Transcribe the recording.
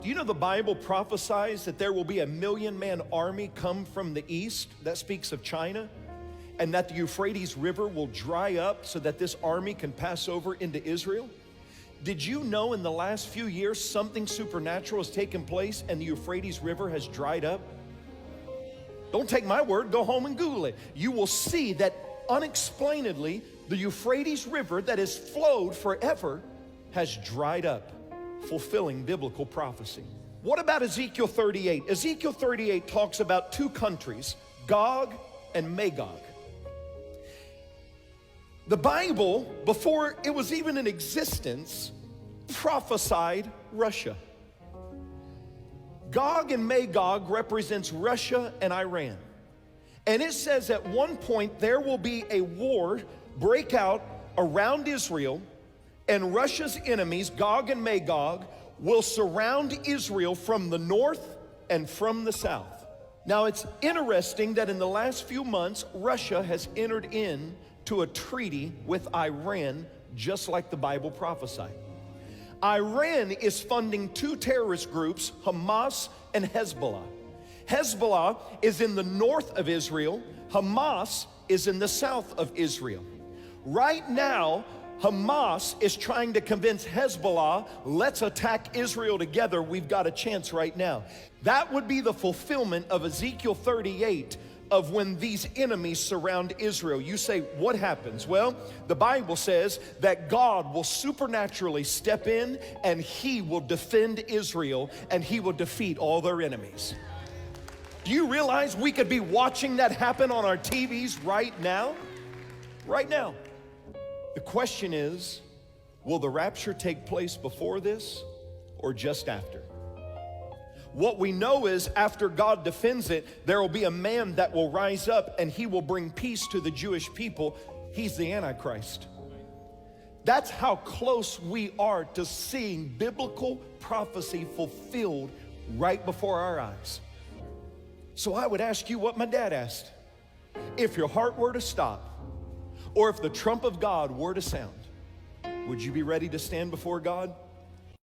Do you know the Bible prophesies that there will be a 1,000,000-man army come from the east? That speaks of China. And that the Euphrates River will dry up so that this army can pass over into Israel? Did you know in the last few years something supernatural has taken place and the Euphrates River has dried up? Don't take my word, go home and Google it. You will see that unexplainedly the Euphrates River that has flowed forever has dried up, fulfilling biblical prophecy. What about Ezekiel 38? Ezekiel 38 talks about two countries, Gog and Magog. The Bible, before it was even in existence, prophesied Russia. Gog and Magog represents Russia and Iran. And it says at one point there will be a war break out around Israel, and Russia's enemies, Gog and Magog, will surround Israel from the north and from the south. Now it's interesting that in the last few months, Russia has entered into a treaty with Iran, just like the Bible prophesied. Iran is funding two terrorist groups, Hamas and Hezbollah. Hezbollah is in the north of Israel. Hamas is in the south of Israel. Right now, Hamas is trying to convince Hezbollah, let's attack Israel together. We've got a chance right now. That would be the fulfillment of Ezekiel 38 of when these enemies surround Israel. You say, what happens? Well, the Bible says that God will supernaturally step in and He will defend Israel and He will defeat all their enemies. Do you realize we could be watching that happen on our TVs right now? Right now. The question is, will the rapture take place before this or just after? What we know is after God defends it, there will be a man that will rise up and he will bring peace to the Jewish people. He's the Antichrist. That's how close we are to seeing biblical prophecy fulfilled right before our eyes. So I would ask you what my dad asked. If your heart were to stop, or if the trump of God were to sound, would you be ready to stand before God?